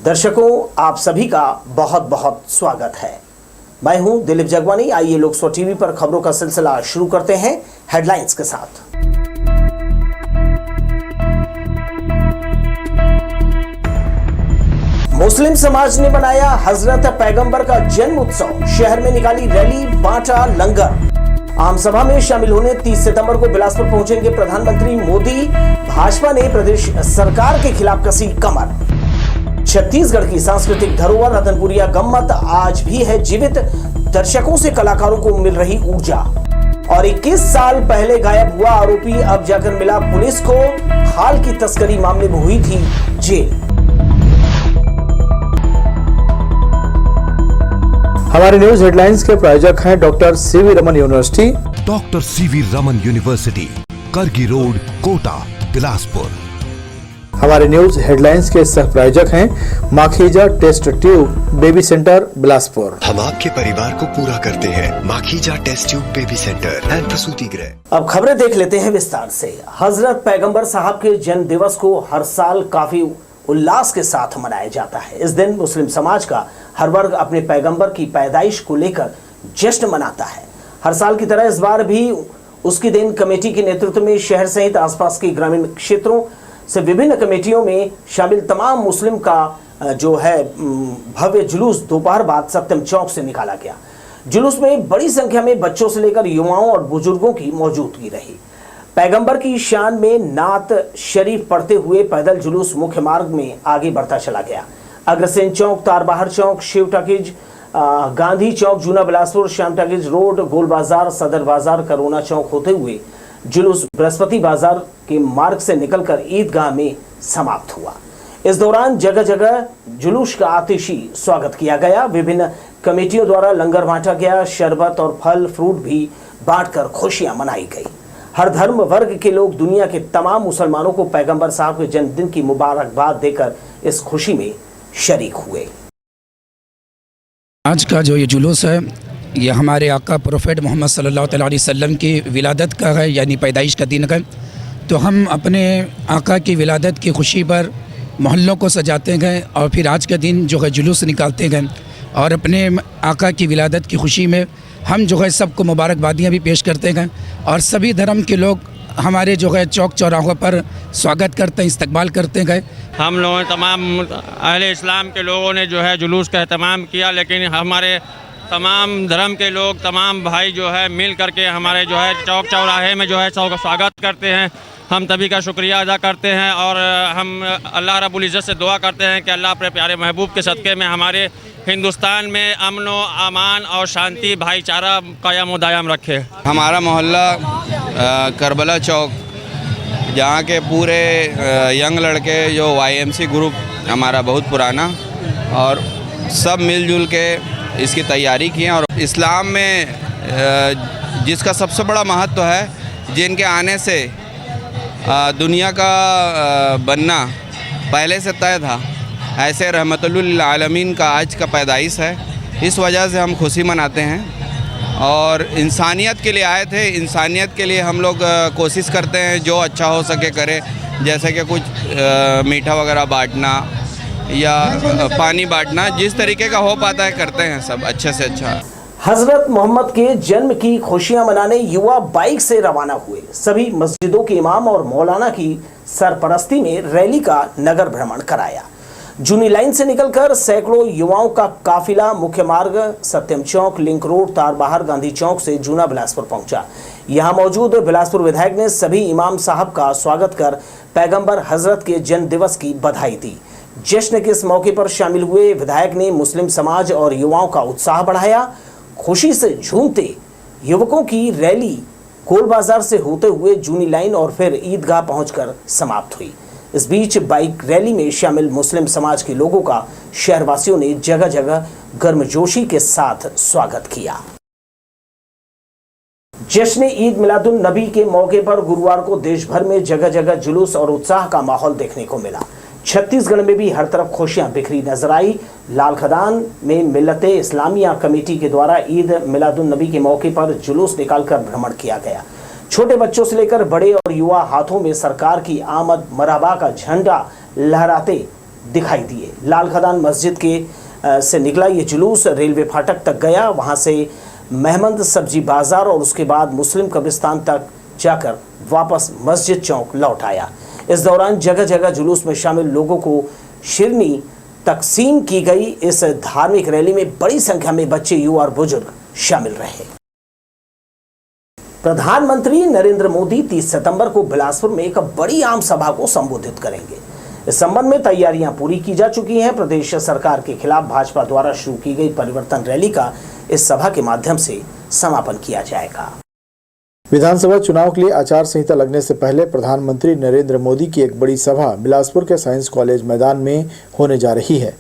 दर्शकों, आप सभी का बहुत बहुत स्वागत है। मैं हूं दिलीप जगवानी। आइए लोकसभा टीवी पर खबरों का सिलसिला शुरू करते हैं हेडलाइंस के साथ। मुस्लिम समाज ने बनाया हजरत पैगंबर का जन्म उत्सव। शहर में निकाली रैली, बांटा लंगर। आम सभा में शामिल होने 30 सितंबर को बिलासपुर पहुंचेंगे प्रधानमंत्री मोदी। भाजपा ने प्रदेश सरकार के खिलाफ कसी कमर। छत्तीसगढ़ की सांस्कृतिक धरोहर रतनपुरिया गम्मत आज भी है जीवित। दर्शकों से कलाकारों को मिल रही ऊर्जा। और 21 साल पहले गायब हुआ आरोपी अब जाकर मिला पुलिस को। हाल की तस्करी मामले में हुई थी जेल। हमारे न्यूज हेडलाइंस के प्रायोजक हैं doctor CV Raman university. Doctor CV Raman university, Kargi road, Kota, Bilaspur. हमारे न्यूज हेडलाइंस के सह प्रायोजक हैं Makhija test tube baby centre Bilaspur. हम आपके परिवार को पूरा करते हैं Makhija test tube baby centre and प्रसूति गृह। अब खबरें देख लेते हैं विस्तार से। हजरत पैगंबर साहब के जन्म दिवस को हर साल काफी उल्लास के साथ मनाया जाता है। इस दिन मुस्लिम समाज का हर वर्ग अपने पैगंबर की पैदाइश को लेकर जश्न मनाता है। हर साल की तरह इस बार भी उसकी दिन कमेटी के नेतृत्व में शहर सहित आसपास के ग्रामीण क्षेत्रों से विभिन्न कमेटियों में शामिल तमाम मुस्लिम का जो है भव्य जुलूस दोपहर बाद सत्यम चौक से निकाला गया। जुलूस में बड़ी संख्या में बच्चों से लेकर युवाओं और बुजुर्गों की मौजूदगी रही। पैगंबर की शान में नात शरीफ पढ़ते हुए पैदल जुलूस मुख्य मार्ग में आगे बढ़ता चला गया। अग्रसेन चौक, तारबहार चौक, शिव टाकीज, गांधी चौक, जूना बिलासपुर, श्याम टाकीज रोड, गोल बाजार, सदर बाजार, करोना चौक होते हुए जुलूस बृहस्पति बाजार के मार्ग से निकलकर ईदगाह में समाप्त हुआ। इस दौरान जगह जगह जुलूस का आतिशी स्वागत किया गया। विभिन्न कमेटियों द्वारा लंगर बांटा गया। शरबत और फल फ्रूट भी बांटकर खुशियां मनाई गई। हर धर्म वर्ग के लोग दुनिया के तमाम मुसलमानों को पैगंबर साहब के जन्मदिन की मुबारकबाद देकर इस खुशी में शरीक हुए। आज का जो ये जुलूस है, ये हमारे आका प्रोफेट मोहम्मद सल्लल्लाहु अलैहि वसल्लम की विलादत का है, यानी पैदाइश का दिन का। तो हम अपने आका की विलादत की खुशी पर मोहल्लों को सजाते गए और फिर आज का दिन जो है जुलूस निकालते गए और अपने आका की विलादत की खुशी में हम जो है सबको मुबारकबादियाँ भी पेश करते गए और सभी धर्म के लोग हमारे जो है चौक चौराहों पर स्वागत करते हैं, इस्तकबाल करते गए। हम लोगों तमाम अहले इस्लाम के लोगों ने जो है जुलूस का एहतमाम किया, लेकिन हमारे तमाम धर्म के लोग, तमाम भाई जो है मिल करके हमारे जो है चौक चौराहे में जो है स्वागत करते हैं। हम तभी का शुक्रिया अदा करते हैं और हम अल्लाह रब्बुल इज़्ज़त से दुआ करते हैं कि अल्लाह अपने प्यारे महबूब के सदक़े में हमारे हिंदुस्तान में अमन व अमान और शांति भाईचारा कायम व दायम रखे। हमारा मोहल्ला करबला चौक, जहाँ के पूरे यंग लड़के जो YMC ग्रुप हमारा बहुत पुराना और सब मिलजुल के इसकी तैयारी की है। और इस्लाम में जिसका सबसे बड़ा महत्व है, जिनके आने से दुनिया का बनना पहले से तय था, ऐसे रहमतुल आलमीन का आज का पैदाइश है। इस वजह से हम खुशी मनाते हैं और इंसानियत के लिए आए थे। इंसानियत के लिए हम लोग कोशिश करते हैं जो अच्छा हो सके करें, जैसे कि कुछ मीठा वगैरह बांटना या पानी बांटना, जिस तरीके का हो पाता है करते हैं सब अच्छे से अच्छा। हजरत मोहम्मद के जन्म की खुशियां मनाने युवा बाइक से रवाना हुए। सभी मस्जिदों के इमाम और मौलाना की सरपरस्ती में रैली का नगर भ्रमण कराया। जूनी लाइन से निकलकर सैकड़ों युवाओं का काफिला मुख्य मार्ग सत्यम चौक, लिंक रोड, तारबहार, गांधी चौक से जूना बिलासपुर पहुंचा। यहां मौजूद बिलासपुर विधायक ने सभी इमाम साहब का स्वागत कर पैगंबर हजरत के जन्म दिवस की बधाई दी। जश्न के इस मौके पर शामिल हुए विधायक ने मुस्लिम समाज और युवाओं का उत्साह बढ़ाया। खुशी से झूमते युवकों की रैली गोल बाजार से होते हुए जूनी लाइन और फिर ईदगाह पहुंचकर समाप्त हुई। इस बीच बाइक रैली में शामिल मुस्लिम समाज के लोगों का शहरवासियों ने जगह जगह गर्मजोशी के साथ स्वागत किया। जश्न ईद मिलादुन नबी के मौके पर गुरुवार को देश भर में जगह जगह जुलूस और उत्साह का माहौल देखने को मिला। छत्तीसगढ़ में भी हर तरफ खुशियां बिखरी नजर आई। लाल खदान में मिल्लते इस्लामिया कमेटी के द्वारा ईद मिलादुन नबी के मौके पर जुलूस निकालकर भ्रमण किया गया। छोटे बच्चों से लेकर बड़े और युवा हाथों में सरकार की आमद मरहबा का झंडा लहराते दिखाई दिए। लाल खदान मस्जिद के से निकला ये जुलूस रेलवे फाटक तक गया, वहां से महमद सब्जी बाजार और उसके बाद मुस्लिम कब्रिस्तान तक जाकर वापस मस्जिद चौक लौट आया। इस दौरान जगह जगह जुलूस में शामिल लोगों को शिरनी तकसीम की गई। इस धार्मिक रैली में बड़ी संख्या में बच्चे, युवा और बुजुर्ग शामिल रहे। प्रधानमंत्री नरेंद्र मोदी 30 सितंबर को बिलासपुर में एक बड़ी आम सभा को संबोधित करेंगे। इस संबंध में तैयारियां पूरी की जा चुकी हैं। प्रदेश सरकार के खिलाफ भाजपा द्वारा शुरू की गई परिवर्तन रैली का इस सभा के माध्यम से समापन किया जाएगा। विधानसभा चुनाव के लिए आचार संहिता लगने से पहले प्रधानमंत्री नरेंद्र मोदी की एक बड़ी सभा बिलासपुर के साइंस कॉलेज मैदान में होने जा रही है।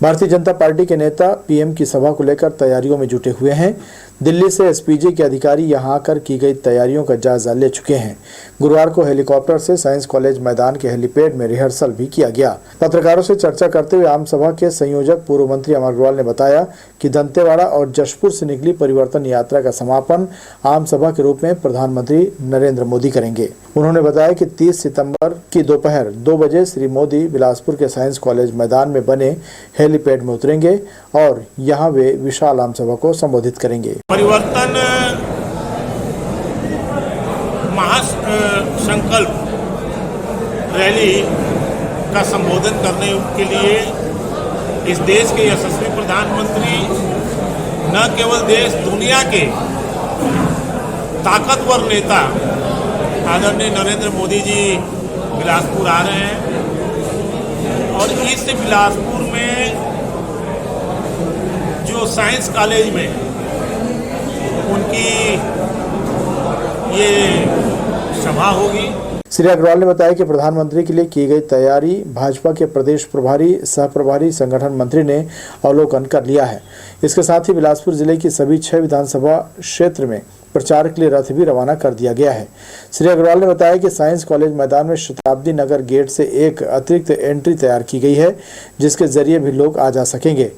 भारतीय जनता पार्टी के नेता पीएम की सभा को लेकर तैयारियों में जुटे हुए हैं। दिल्ली से एसपीजी के अधिकारी यहां आकर की गई तैयारियों का जायजा ले चुके हैं। गुरुवार को हेलीकॉप्टर से साइंस कॉलेज मैदान के हेलीपैड में रिहर्सल भी किया गया। पत्रकारों से चर्चा करते हुए आम सभा के संयोजक पूर्व मंत्री अमर अग्रवाल ने बताया कि दंतेवाड़ा और जशपुर से निकली परिवर्तन यात्रा का समापन आम सभा के रूप में प्रधानमंत्री नरेंद्र मोदी करेंगे। उन्होंने बताया कि 30 सितंबर की दोपहर 2 बजे श्री मोदी बिलासपुर के साइंस कॉलेज मैदान में बने हेलीपैड में उतरेंगे और यहां वे विशाल आम सभा को संबोधित करेंगे। परिवर्तन महासंकल्प रैली का संबोधन करने के लिए इस देश के यशस्वी प्रधानमंत्री न केवल देश दुनिया के ताकतवर नेता आदरणीय नरेंद्र मोदी जी बिलासपुर आ रहे हैं और इस बिलासपुर में जो साइंस कॉलेज में उनकी ये सभा होगी। श्री अग्रवाल ने बताया कि प्रधानमंत्री के लिए की गई तैयारी भाजपा के प्रदेश प्रभारी, सह प्रभारी, संगठन मंत्री ने अवलोकन कर लिया है। इसके साथ ही बिलासपुर जिले की सभी 6 विधानसभा क्षेत्र में प्रचार के लिए रथ भी रवाना कर दिया गया है। श्री अग्रवाल ने बताया कि साइंस कॉलेज मैदान में शताब्दी नगर गेट से एक अतिरिक्त एंट्री तैयार की गई है, जिसके जरिए भी लोग आ जा सकेंगे।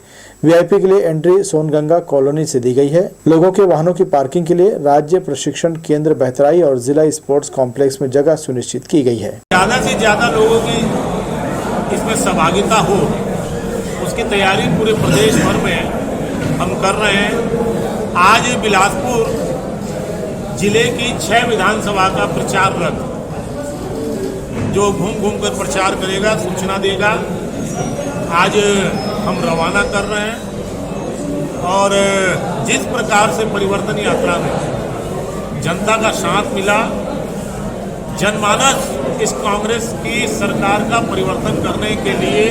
वीआईपी के लिए एंट्री सोनगंगा कॉलोनी से दी गई है। लोगों के वाहनों की पार्किंग के लिए राज्य प्रशिक्षण केंद्र बहतराई और जिला स्पोर्ट्स कॉम्प्लेक्स में जगह सुनिश्चित की गई है। ज्यादा से ज्यादा लोगों की इसमें सहभागिता हो, उसकी तैयारी पूरे प्रदेश भर में हम कर रहे हैं। आज बिलासपुर जिले की 6 विधानसभा का प्रचार रथ जो घूम घूम कर प्रचार करेगा, सूचना देगा, आज हम रवाना कर रहे हैं। और जिस प्रकार से परिवर्तन यात्रा में जनता का साथ मिला, जनमानस इस कांग्रेस की सरकार का परिवर्तन करने के लिए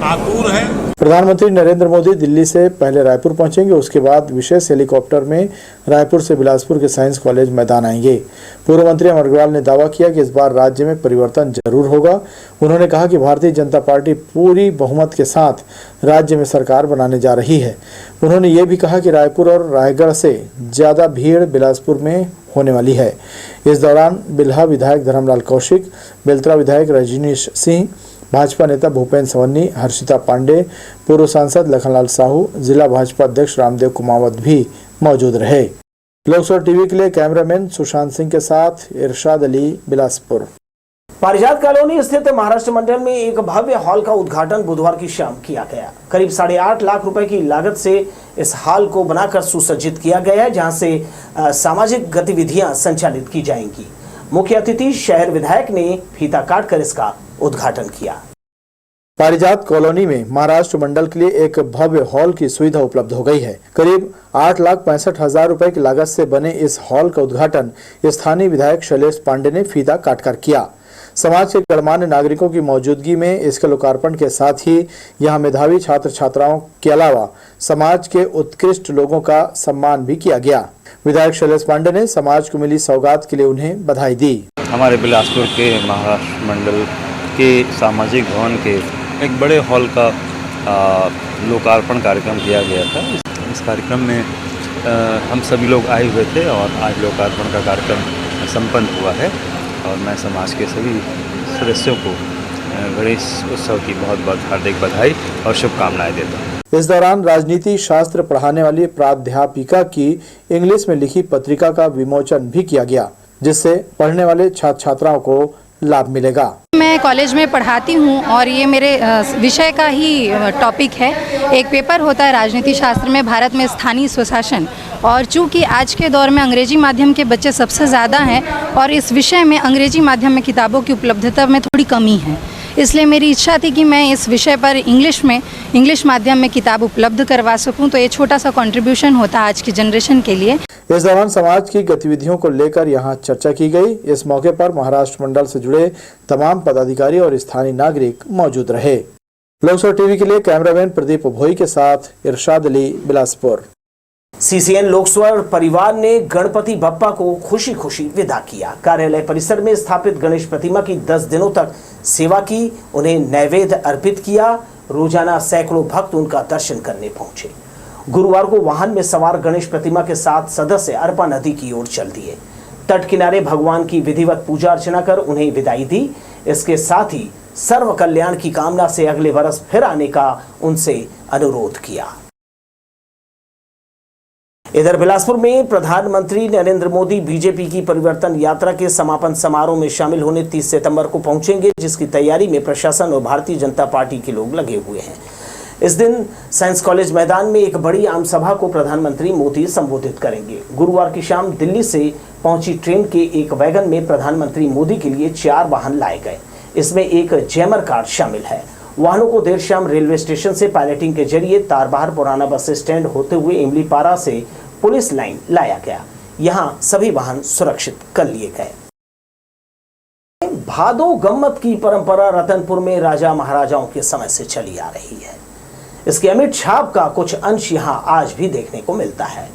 आतुर है। प्रधानमंत्री नरेंद्र मोदी दिल्ली से पहले रायपुर पहुंचेंगे, उसके बाद विशेष हेलीकॉप्टर में रायपुर से बिलासपुर के साइंस कॉलेज मैदान आएंगे। पूर्व मंत्री अमर अग्रवाल ने दावा किया कि इस बार राज्य में परिवर्तन जरूर होगा। उन्होंने कहा कि भारतीय जनता पार्टी पूरी बहुमत के साथ राज्य में सरकार बनाने जा रही है। उन्होंने ये भी कहा कि रायपुर और रायगढ़ से ज्यादा भीड़ बिलासपुर में होने वाली है। इस दौरान बिल्हा विधायक धर्मलाल कौशिक, बेलतरा विधायक रजनीश सिंह, भाजपा नेता भूपेन्द्र सवन्नी, हर्षिता पांडे, पूर्व सांसद लखनलाल साहू, जिला भाजपा अध्यक्ष रामदेव कुमावत भी मौजूद रहे। लोकसभा टीवी के लिए कैमरामैन सुशांत सिंह के साथ इरशाद अली, बिलासपुर। पारिजात कॉलोनी स्थित महाराष्ट्र मंडल में एक भव्य हॉल का उद्घाटन बुधवार की शाम किया गया। करीब 8.5 लाख रुपए की लागत से इस हॉल को बनाकर सुसज्जित किया गया है, जहां से सामाजिक गतिविधियां संचालित की जाएंगी। मुख्य अतिथि शहर विधायक ने फीता काटकर इसका उद्घाटन किया। पारिजात कॉलोनी में महाराष्ट्र मंडल के लिए एक भव्य हॉल की सुविधा उपलब्ध हो गई है। करीब 8,65,000 रुपए की लागत से बने इस हॉल का उद्घाटन स्थानीय विधायक शैलेश पांडे ने फीता काटकर किया। समाज के गणमान्य नागरिकों की मौजूदगी में इसके लोकार्पण के साथ ही यहां मेधावी छात्र छात्राओं के अलावा समाज के उत्कृष्ट लोगों का सम्मान भी किया गया। विधायक शैलेश पांडे ने समाज को मिली सौगात के लिए उन्हें बधाई दी। हमारे बिलासपुर के महाराष्ट्र मंडल के सामाजिक भवन के एक बड़े हॉल का लोकार्पण कार्यक्रम किया गया था। इस कार्यक्रम में हम सभी लोग आए हुए थे और आज लोकार्पण का कार्यक्रम संपन्न हुआ है और मैं समाज के सभी सदस्यों को गणेश उत्सव की बहुत बहुत हार्दिक बधाई और शुभकामनाएं देता हूँ। इस दौरान राजनीति शास्त्र पढ़ाने वाली प्राध्यापिका की इंग्लिश में लिखी पत्रिका का विमोचन भी किया गया, जिससे पढ़ने वाले छात्र छात्राओं को लाभ मिलेगा। मैं कॉलेज में पढ़ाती हूँ और ये मेरे विषय का ही टॉपिक है। एक पेपर होता है राजनीति शास्त्र में, भारत में स्थानीय स्वशासन, और चूँकि आज के दौर में अंग्रेजी माध्यम के बच्चे सबसे ज़्यादा हैं और इस विषय में अंग्रेजी माध्यम में किताबों की उपलब्धता में थोड़ी कमी है, इसलिए मेरी इच्छा थी कि मैं इस विषय पर इंग्लिश माध्यम में किताब उपलब्ध करवा सकूं। तो ये छोटा सा कंट्रीब्यूशन होता है आज की जनरेशन के लिए। इस दौरान समाज की गतिविधियों को लेकर यहां चर्चा की गई। इस मौके पर महाराष्ट्र मंडल से जुड़े तमाम पदाधिकारी और स्थानीय नागरिक मौजूद रहे। लोकसभा टीवी के लिए कैमरामैन प्रदीप भोई के साथ इरशाद अली, बिलासपुर। सीसीएन लोकस्वर परिवार ने गणपति बप्पा को खुशी खुशी विदा किया। कार्यालय परिसर में स्थापित गणेश प्रतिमा की 10 दिनों तक सेवा की, उन्हें नैवेद्य अर्पित किया। रोजाना सैकड़ों भक्त उनका दर्शन करने पहुंचे। गुरुवार को वाहन में सवार गणेश प्रतिमा के 7 सदस्य अरपा नदी की ओर चल दिए। तट किनारे भगवान की विधिवत पूजा अर्चना कर उन्हें विदाई दी। इसके साथ ही सर्व कल्याण की कामना से अगले वर्ष फिर आने का उनसे अनुरोध किया। इधर बिलासपुर में प्रधानमंत्री नरेंद्र मोदी बीजेपी की परिवर्तन यात्रा के समापन समारोह में शामिल होने 30 सितंबर को पहुंचेंगे, जिसकी तैयारी में प्रशासन और भारतीय जनता पार्टी के लोग लगे हुए हैं। इस दिन साइंस कॉलेज मैदान में एक बड़ी आम सभा को प्रधानमंत्री मोदी संबोधित करेंगे। गुरुवार की शाम दिल्ली से पहुंची ट्रेन के एक वैगन में प्रधानमंत्री मोदी के लिए 4 वाहन लाए गए। इसमें एक जैमर कार शामिल है। वाहनों को देर शाम रेलवे स्टेशन से पायलटिंग के जरिए तारबहार पुराना बस स्टैंड होते हुए इमलीपारा से पुलिस लाइन लाया गया। यहां सभी वाहन सुरक्षित कर लिए गए। भादो गम्मत की परंपरा रतनपुर में राजा महाराजाओं के समय से चली आ रही है। इसके अमिट छाप का कुछ अंश यहां आज भी देखने को मिलता है।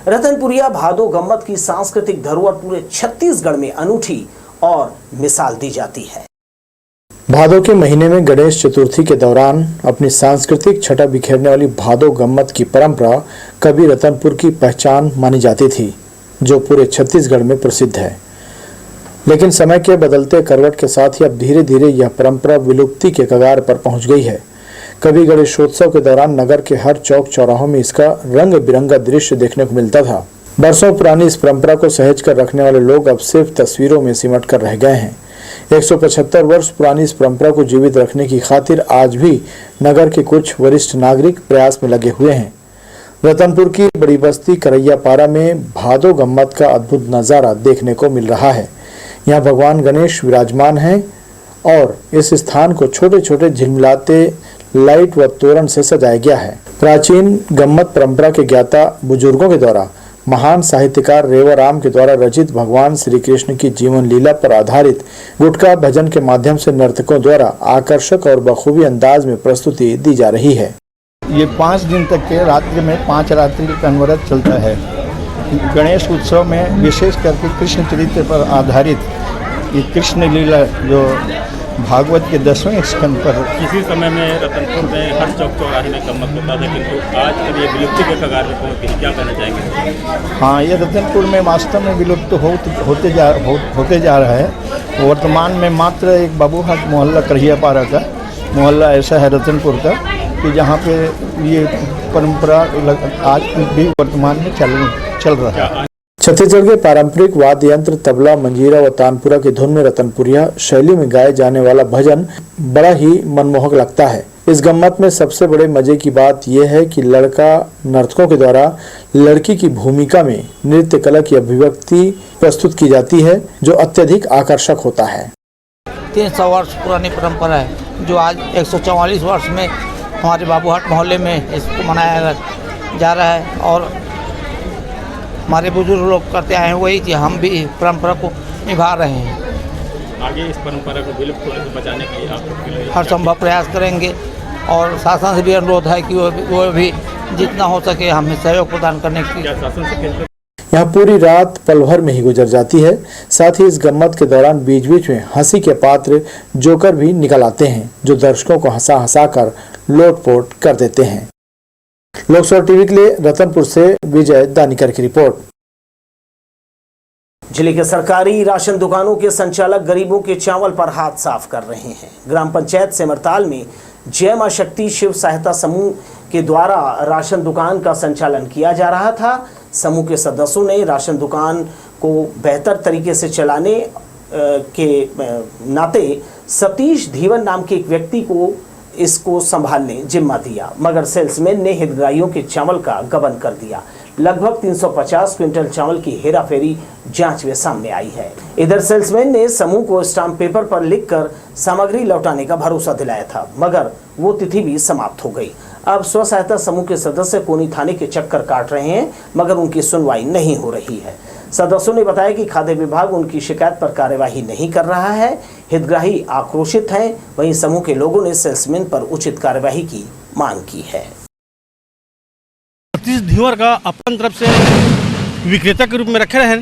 रतनपुरिया भादो गम्मत की सांस्कृतिक धरोहर पूरे छत्तीसगढ़ में अनूठी और मिसाल दी जाती है। भादो के महीने में गणेश चतुर्थी के दौरान अपनी सांस्कृतिक छटा बिखेरने वाली भादो गम्मत की परंपरा कभी रतनपुर की पहचान मानी जाती थी, जो पूरे छत्तीसगढ़ में प्रसिद्ध है। लेकिन समय के बदलते करवट के साथ ही अब धीरे धीरे यह परंपरा विलुप्ति के कगार पर पहुंच गई है। कभी गणेशोत्सव के दौरान नगर के हर चौक चौराहों में इसका रंग बिरंगा दृश्य देखने को मिलता था। बरसों पुरानी इस परंपरा को सहेज कर रखने वाले लोग अब सिर्फ तस्वीरों में सिमट कर रह गए हैं। 175 वर्ष पुरानी इस परंपरा को जीवित रखने की खातिर आज भी नगर के कुछ वरिष्ठ नागरिक प्रयास में लगे हुए हैं। रतनपुर की बड़ी बस्ती करैयापारा में भादो गम्मत का अद्भुत नज़ारा देखने को मिल रहा है। यहाँ भगवान गणेश विराजमान हैं और इस स्थान को छोटे छोटे झिलमिलाते लाइट व तोरण से सजाया गया है। प्राचीन गम्मत परंपरा के ज्ञाता बुजुर्गों के द्वारा महान साहित्यकार रेवाराम के द्वारा रचित भगवान श्री कृष्ण की जीवन लीला पर आधारित गुटका भजन के माध्यम से नर्तकों द्वारा आकर्षक और बखूबी अंदाज में प्रस्तुति दी जा रही है। ये 5 दिन तक के रात्रि में 5 रात्रि का अनवरत चलता है। गणेश उत्सव में विशेष करके कृष्ण चरित्र पर आधारित ये कृष्ण लीला जो भागवत के 10वें स्कंद पर किसी समय में रतनपुर में हर चौक चौराहे में गम्मत होता था, किंतु आज कल ये विलुप्ति के कगार पर पहुंच गई। क्या कहना चाहेंगे? हाँ, ये रतनपुर में वास्तव में विलुप्त होते जा रहा है। वर्तमान में मात्र एक बाबूहाट मोहल्ला करैयापारा का मोहल्ला ऐसा है रतनपुर का कि जहाँ पे ये परंपरा आज भी वर्तमान में चल रहा है। छत्तीसगढ़ के पारंपरिक वाद्य यंत्र तबला, मंजीरा व तानपुरा की धुन में रतनपुरिया शैली में गाए जाने वाला भजन बड़ा ही मनमोहक लगता है। इस गम्मत में सबसे बड़े मजे की बात यह है कि लड़का नर्तकों के द्वारा लड़की की भूमिका में नृत्य कला की अभिव्यक्ति प्रस्तुत की जाती है, जो अत्यधिक आकर्षक होता है। 300 वर्ष पुरानी परंपरा है, जो आज 144 वर्ष में हमारे बाबूहाट मोहल्ले में इसको मनाया जा रहा है और हमारे बुजुर्ग लोग करते आए हैं, वही कि हम भी परंपरा को निभा रहे हैं। आगे इस परंपरा को विलुप्त होने से बचाने के लिए आप हर संभव प्रयास करेंगे और शासन से भी अनुरोध है कि वो भी जितना हो सके हमें सहयोग प्रदान करने की। शासन से यहाँ पूरी रात पल भर में ही गुजर जाती है। साथ ही इस गम्मत के दौरान बीच बीच में हंसी के पात्र जोकर भी निकल आते हैं, जो दर्शकों को हंसा हंसा कर लोटपोट कर देते हैं। लोकसभा टीवी के लिए रतनपुर से विजय दानिकर की रिपोर्ट। जिले के सरकारी राशन दुकानों के संचालक गरीबों के चावल पर हाथ साफ कर रहे हैं। ग्राम पंचायत सेमरताल में जय मां शक्ति शिव सहायता समूह के द्वारा राशन दुकान का संचालन किया जा रहा था। समूह के सदस्यों ने राशन दुकान को बेहतर तरीके से चलाने के नाते सतीश धीवन नाम के एक व्यक्ति को इसको संभालने जिम्मा दिया, मगर सेल्समैन ने हितग्राहियों के चावल का गबन कर दिया। लगभग 350 क्विंटल चावल की हेराफेरी जांच में सामने आई है। इधर सेल्समैन ने समूह को स्टाम्प पेपर पर लिखकर सामग्री लौटाने का भरोसा दिलाया था, मगर वो तिथि भी समाप्त हो गई। अब स्व सहायता समूह के सदस्य कोनी थाने के चक्कर काट रहे हैं, मगर उनकी सुनवाई नहीं हो रही है। सदस्यों ने बताया कि खाद्य विभाग उनकी शिकायत पर कार्यवाही नहीं कर रहा है। हितग्राही आक्रोशित हैं, वहीं समूह के लोगों ने सेल्समैन पर उचित कार्यवाही की मांग की है। सतीश धीवर का अपन तरफ से विक्रेता के रूप में रखे रहे।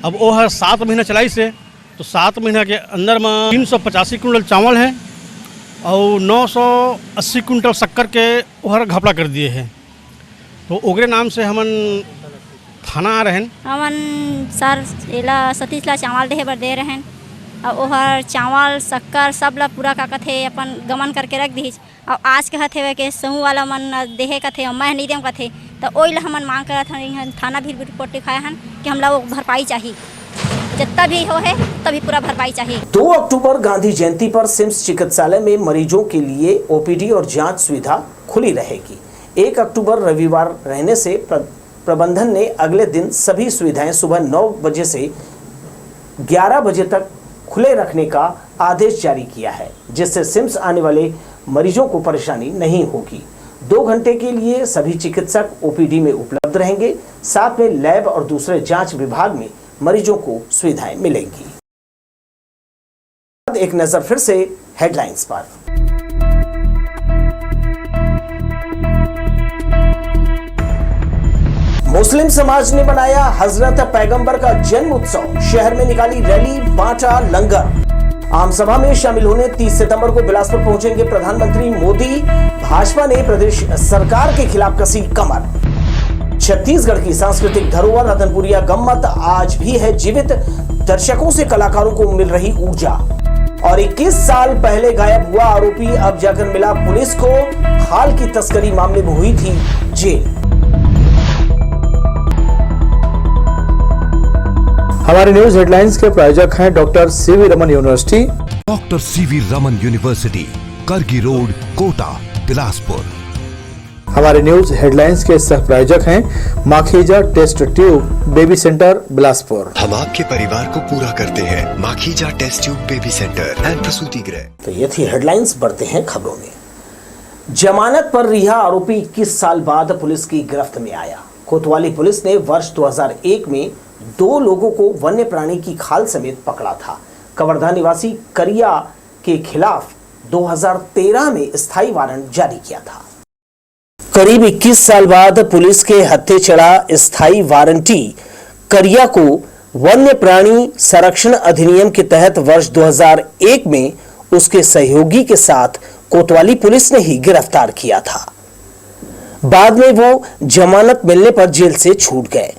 अब वो है 7 महीना चलाई से, तो 7 महीना के अंदर में 385 कुंटल चावल है और 980 कुंटल शक्कर के वह घपला कर दिए हैं। तो ओकरे नाम से हमन थाना आ रहे हैं। हमन सर एला सतीश ला चावल देहे बर दे रहे हैं और ओहर चावल शक्कर सब ला पूरा का कथे अपन गमन करके रख दीज। और आज कहत हे के समूह वाला मन देहे कथे मैं नहीं देम कथे, तो ओइला हमन मांग करत हन थाना भी रिपोर्ट लिखाए हन कि हमला वो भरपाई चाहिए, जितना भी हो है तभी पूरा भरपाई चाहिए। 2 अक्टूबर गांधी जयंती पर सिम्स चिकित्सालय में मरीजों के लिए ओपीडी और जांच सुविधा खुली रहेगी। 1 अक्टूबर रविवार रहने से प्रबंधन ने अगले दिन सभी सुविधाएं सुबह 9 बजे से 11 बजे तक खुले रखने का आदेश जारी किया है, जिससे सिम्स आने वाले मरीजों को परेशानी नहीं होगी। 2 घंटे के लिए सभी चिकित्सक ओपीडी में उपलब्ध रहेंगे। साथ में लैब और दूसरे जांच विभाग में मरीजों को सुविधाएं मिलेंगी। एक नजर फिर से हेडलाइंस पर। मुस्लिम समाज ने बनाया हजरत पैगंबर का जन्म उत्सव, शहर में निकाली रैली, बांटा लंगर। आम सभा में शामिल होने 30 सितंबर को बिलासपुर पहुंचेंगे प्रधानमंत्री मोदी। भाजपा ने प्रदेश सरकार के खिलाफ कसी कमर। छत्तीसगढ़ की सांस्कृतिक धरोहर रतनपुरिया गम्मत आज भी है जीवित, दर्शकों से कलाकारों को मिल रही ऊर्जा। और 21 साल पहले गायब हुआ आरोपी अब जाकर मिला पुलिस को, खाल की तस्करी मामले में हुई थी जेल। हमारे न्यूज हेडलाइंस के प्रायोजक हैं doctor CV Raman university. Doctor CV Raman university, Kargi road, Kota, Bilaspur. हमारे न्यूज हेडलाइंस के सह प्रायोजक हैं Makhija test tube baby centre Bilaspur. हम आपके परिवार को पूरा करते हैं Makhija test tube baby centre and प्रसूति गृह। तो ये थी हेडलाइंस, बढ़ते हैं खबरों में। जमानत पर रिहा आरोपी 21 साल बाद पुलिस की गिरफ्त में आया। कोतवाली पुलिस ने वर्ष 2001 में 2 लोगों को वन्य प्राणी की खाल समेत पकड़ा था। कवर्धा निवासी करिया के खिलाफ 2013 में स्थायी वारंट जारी किया था। करीब 21 साल बाद पुलिस के हत्थे चढ़ा स्थायी वारंटी करिया को वन्य प्राणी संरक्षण अधिनियम के तहत वर्ष 2001 में उसके सहयोगी के साथ कोतवाली पुलिस ने ही गिरफ्तार किया था। बाद में वो जमानत मिलने पर जेल से छूट गए।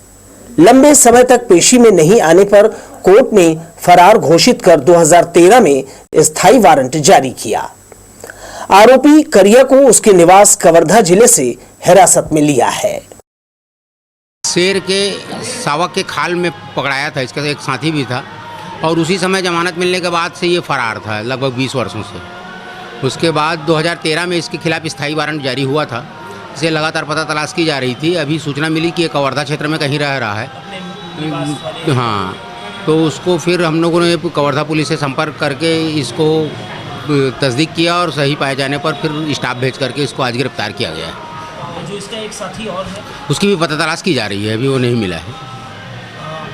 लंबे समय तक पेशी में नहीं आने पर कोर्ट ने फरार घोषित कर 2013 में स्थायी वारंट जारी किया। आरोपी करिया को उसके निवास कवर्धा जिले से हिरासत में लिया है। शेर के सावक के खाल में पकड़ाया था, इसका एक साथी भी था और उसी समय जमानत मिलने के बाद से ये फरार था लगभग 20 वर्षों से। उसके बाद 2013 में इसके खिलाफ स्थायी वारंट जारी हुआ था। इसे लगातार पता तलाश की जा रही थी। अभी सूचना मिली कि ये कवर्धा क्षेत्र में कहीं रह रहा है। हाँ, तो उसको फिर हम लोगों ने कवर्धा पुलिस से संपर्क करके इसको तस्दीक किया और सही पाए जाने पर फिर स्टाफ भेज करके इसको आज गिरफ्तार किया गया है। जो इसका एक साथी और है उसकी भी पता तलाश की जा रही है, अभी वो नहीं मिला है।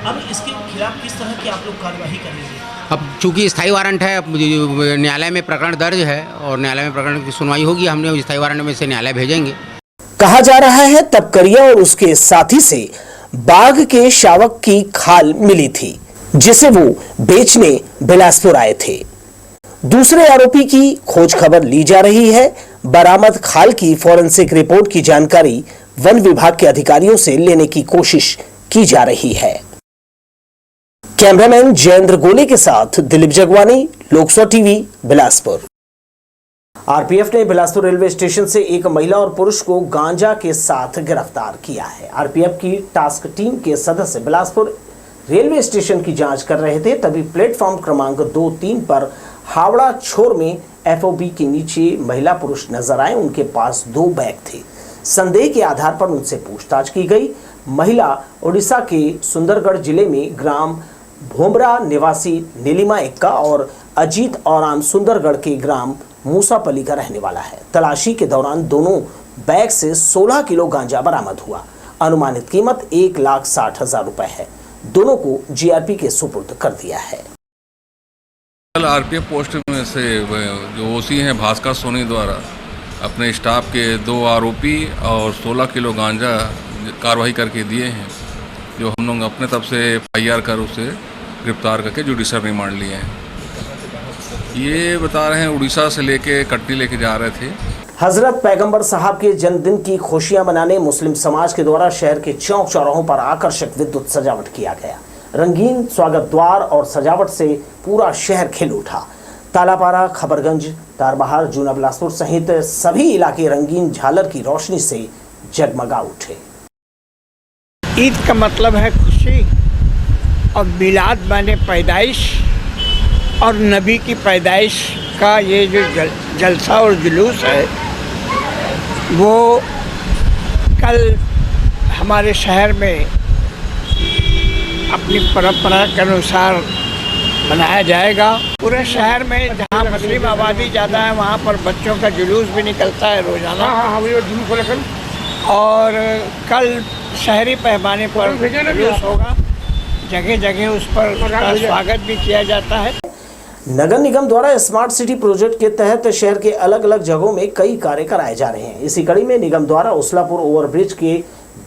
अब इसके खिलाफ किस तरह की आप लोग कार्यवाही करेंगे? अब चूंकि स्थायी वारंट है, न्यायालय में प्रकरण दर्ज है और न्यायालय में प्रकरण की सुनवाई होगी। हमने स्थायी वारंट में से न्यायालय भेजेंगे। कहा जा रहा है तब करिया और उसके साथी से बाघ के शावक की खाल मिली थी, जिसे वो बेचने बिलासपुर आए थे। दूसरे आरोपी की खोज खबर ली जा रही है। बरामद खाल की फॉरेंसिक रिपोर्ट की जानकारी वन विभाग के अधिकारियों से लेने की कोशिश की जा रही है। कैमरामैन जयेंद्र गोले के साथ दिलीप जगवानी, लोकसभा टीवी, बिलासपुर। आरपीएफ ने बिलासपुर रेलवे स्टेशन से एक महिला और पुरुष को गांजा के साथ गिरफ्तार किया है। आरपीएफ की टास्क टीम के सदस्य बिलासपुर रेलवे स्टेशन की जांच कर रहे थे, तभी प्लेटफॉर्म क्रमांक 2-3 पर हावड़ा छोर में FOB के नीचे महिला पुरुष नजर आए। उनके पास 2 बैग थे। संदेह के आधार पर उनसे पूछताछ की गई। महिला उड़ीसा के सुंदरगढ़ जिले में ग्राम भोमरा निवासी नीलिमा एक्का और अजीत औराम सुंदरगढ़ के ग्राम मूसापली का रहने वाला है। तलाशी के दौरान दोनों बैग से 16 किलो गांजा बरामद हुआ। अनुमानित कीमत 1,60,000 रुपए है। दोनों को GRP के सुपुर्द कर दिया है। कल RPF पोस्ट में से जो OC हैं भास्कर सोनी द्वारा अपने स्टाफ के 2 आरोपी और 16 किलो गांजा कार्रवाई करके दिए हैं, जो हम लोग अपने तरफ से FIR कर उसे गिरफ्तार करके जुडिशल रिमांड लिए हैं। ये बता रहे हैं उड़ीसा से लेके कटनी लेके जा रहे थे। हजरत पैगंबर साहब के जन्मदिन की खुशियां मनाने मुस्लिम समाज के द्वारा शहर के चौक चौराहों पर आकर्षक विद्युत सजावट किया गया। रंगीन स्वागत द्वार और सजावट से पूरा शहर खिल उठा। तालापारा, खबरगंज, तारबहार, जूना बिलासपुर सहित सभी इलाके रंगीन झालर की रोशनी से जगमगा उठे। ईद का मतलब है खुशी और मिलाद माने पैदाइश और नबी की पैदाइश का ये जो जलसा और जुलूस है वो कल हमारे शहर में अपनी परंपरा के अनुसार मनाया जाएगा। पूरे शहर में जहाँ मुस्लिम आबादी ज़्यादा है वहाँ पर बच्चों का जुलूस भी निकलता है रोज़ाना। और कल शहरी पैमाने पर जुलूस होगा। जगह जगह उस पर स्वागत भी किया जाता है। नगर निगम द्वारा स्मार्ट सिटी प्रोजेक्ट के तहत शहर के अलग अलग जगहों में कई कार्य कराए जा रहे हैं। इसी कड़ी में निगम द्वारा उस्लापुर ओवरब्रिज के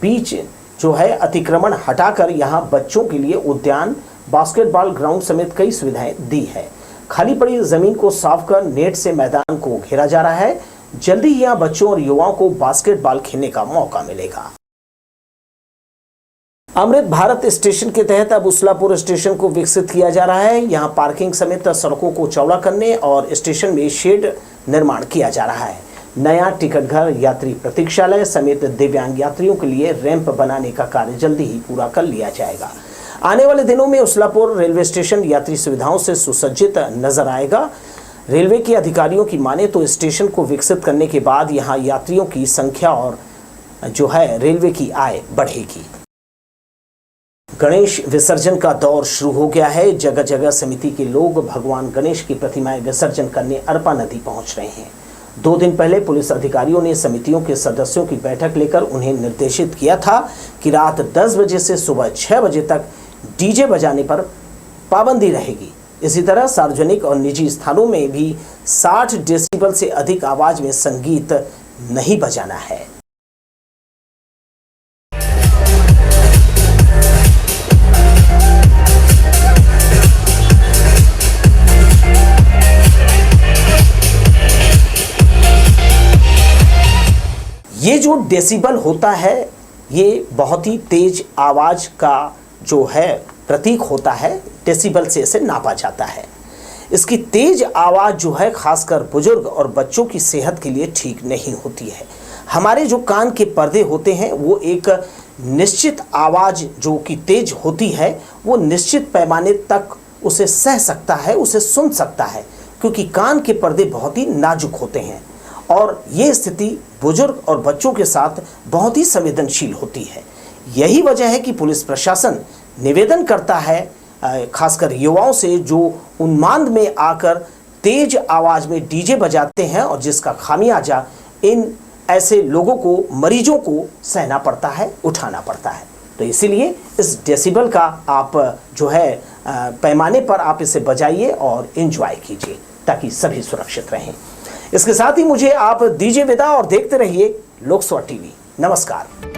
बीच जो है अतिक्रमण हटाकर यहां बच्चों के लिए उद्यान, बास्केटबॉल ग्राउंड समेत कई सुविधाएं दी है। खाली पड़ी जमीन को साफ कर नेट से मैदान को घेरा जा रहा है। जल्दी ही यहां बच्चों और युवाओं को बास्केटबॉल खेलने का मौका मिलेगा। अमृत भारत स्टेशन के तहत अब उस्लापुर स्टेशन को विकसित किया जा रहा है। यहां पार्किंग समेत सड़कों को चौड़ा करने और स्टेशन में शेड निर्माण किया जा रहा है। नया टिकट घर, यात्री प्रतीक्षालय समेत दिव्यांग यात्रियों के लिए रैंप बनाने का कार्य जल्दी ही पूरा कर लिया जाएगा। आने वाले दिनों में उस्लापुर रेलवे स्टेशन यात्री सुविधाओं से सुसज्जित नजर आएगा। रेलवे के अधिकारियों की माने तो स्टेशन को विकसित करने के बाद यहां यात्रियों की संख्या और जो है रेलवे की आय बढ़ेगी। गणेश विसर्जन का दौर शुरू हो गया है। जगह जगह समिति के लोग भगवान गणेश की प्रतिमाएं विसर्जन करने अरपा नदी पहुंच रहे हैं। 2 दिन पहले पुलिस अधिकारियों ने समितियों के सदस्यों की बैठक लेकर उन्हें निर्देशित किया था कि रात 10 बजे से सुबह 6 बजे तक डीजे बजाने पर पाबंदी रहेगी। इसी तरह सार्वजनिक और निजी स्थानों में भी 60 डेसिबल से अधिक आवाज में संगीत नहीं बजाना है। ये जो डेसिबल होता है ये बहुत ही तेज आवाज का जो है प्रतीक होता है। डेसिबल से इसे नापा जाता है। इसकी तेज आवाज जो है खासकर बुजुर्ग और बच्चों की सेहत के लिए ठीक नहीं होती है। हमारे जो कान के पर्दे होते हैं वो एक निश्चित आवाज जो कि तेज होती है वो निश्चित पैमाने तक उसे सह सकता है, उसे सुन सकता है, क्योंकि कान के पर्दे बहुत ही नाजुक होते हैं और ये स्थिति बुजुर्ग और बच्चों के साथ बहुत ही संवेदनशील होती है। यही वजह है कि पुलिस प्रशासन निवेदन करता है खासकर युवाओं से जो उन्माद में आकर तेज आवाज में डीजे बजाते हैं और जिसका खामियाजा इन ऐसे लोगों को, मरीजों को सहना पड़ता है, उठाना पड़ता है। तो इसीलिए इस डेसिबल का आप जो है पैमाने पर आप इसे बजाइए और एंजॉय कीजिए ताकि सभी सुरक्षित रहें। इसके साथ ही मुझे आप दीजिए विदा और देखते रहिए लोकसभा टीवी। नमस्कार।